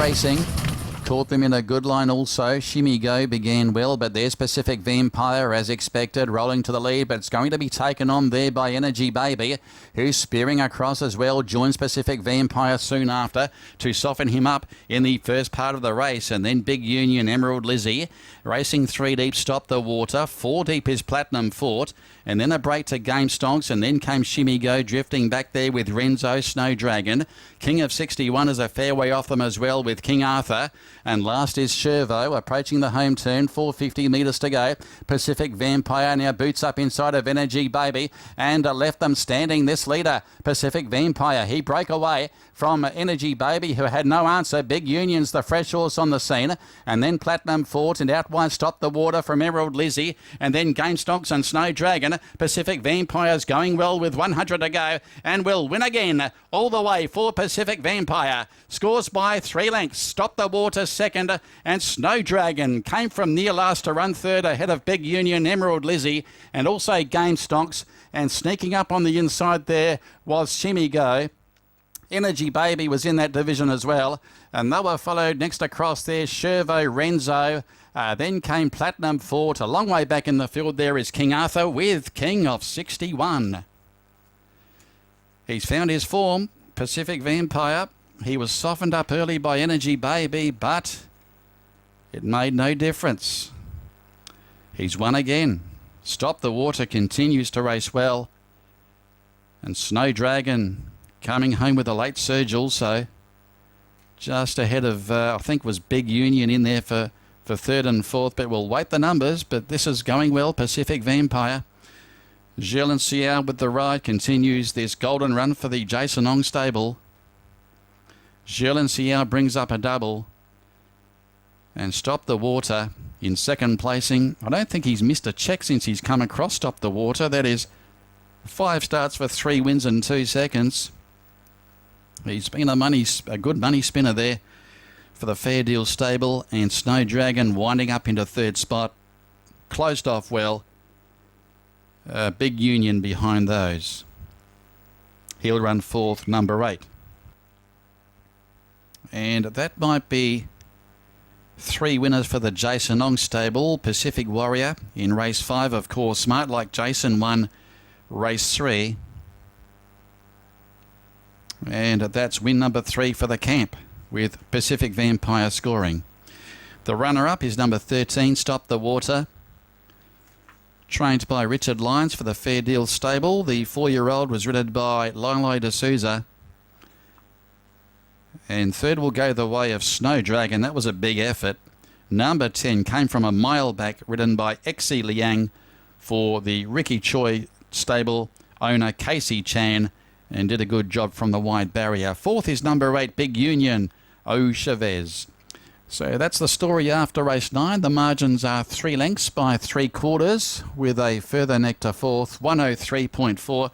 racing. Caught them in a good line also. Shimmy Go began well, but there's Pacific Vampire as expected, rolling to the lead, but it's going to be taken on there by Energy Baby, who's spearing across as well. Joins Pacific Vampire soon after to soften him up in the first part of the race. And then Big Union, Emerald Lizzie, racing 3 deep, Stop the Water. 4 deep is Platinum Fort. And then a break to Game Stonks, and then came Shimmy Go drifting back there with Renzo, Snow Dragon. King of 61 is a fair way off them as well with King Arthur. And last is Shervo, approaching the home turn, 450 metres to go. Pacific Vampire now boots up inside of Energy Baby and left them standing. This leader, Pacific Vampire, he broke away from Energy Baby, who had no answer. Big Union's the fresh horse on the scene. And then Platinum Fort, and out wide Stop the Water from Emerald Lizzie. And then Game Stonks and Snow Dragon. Pacific Vampire's going well with 100 to go and will win again all the way for Pacific Vampire. Scores by 3 lengths. Stop the Water second, and Snow Dragon came from near last to run third ahead of Big Union, Emerald Lizzie, and also Game Stonks. And sneaking up on the inside there was Shimmy Go. Energy Baby was in that division as well. And they were followed next across there, Shervo, Renzo. Then came Platinum Fort. A long way back in the field there is King Arthur with King of 61. He's found his form, Pacific Vampire. He was softened up early by Energy Baby, but it made no difference. He's won again. Stop the Water continues to race well. And Snow Dragon coming home with a late surge also. Just ahead of, I think was Big Union in there for third and fourth, but we'll wait the numbers. But this is going well, Pacific Vampire. Gilles and Cial with the ride continues this golden run for the Jason Ong stable. Gilles and Cial brings up a double. And Stop the Water in second placing. I don't think he's missed a check since he's come across Stop the Water. That is 5 starts for 3 wins and 2 seconds. He's been a good money spinner there for the Fair Deal stable, and Snow Dragon winding up into third spot. Closed off well. Big Union behind those. He'll run fourth, number 8. And that might be 3 winners for the Jason Ong stable. Pacific Warrior in race 5, of course. Smart Like Jason won race 3. And that's win number 3 for the camp, with Pacific Vampire scoring. The runner-up is number 13, Stop the Water. Trained by Richard Lyons for the Fair Deal stable. The 4-year-old was ridden by Lilo D'Souza. And third will go the way of Snow Dragon. That was a big effort. Number 10 came from a mile back, ridden by Exi Liang for the Ricky Choi stable owner Casey Chan, and did a good job from the wide barrier. Fourth is number 8, Big Union, O Chavez. So that's the story after race 9. The margins are 3 lengths by 3/4, with a further neck to fourth, 103.4.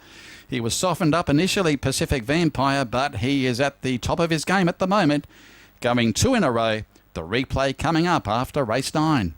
He was softened up initially, Pacific Vampire, but he is at the top of his game at the moment, going 2 in a row. The replay coming up after race 9.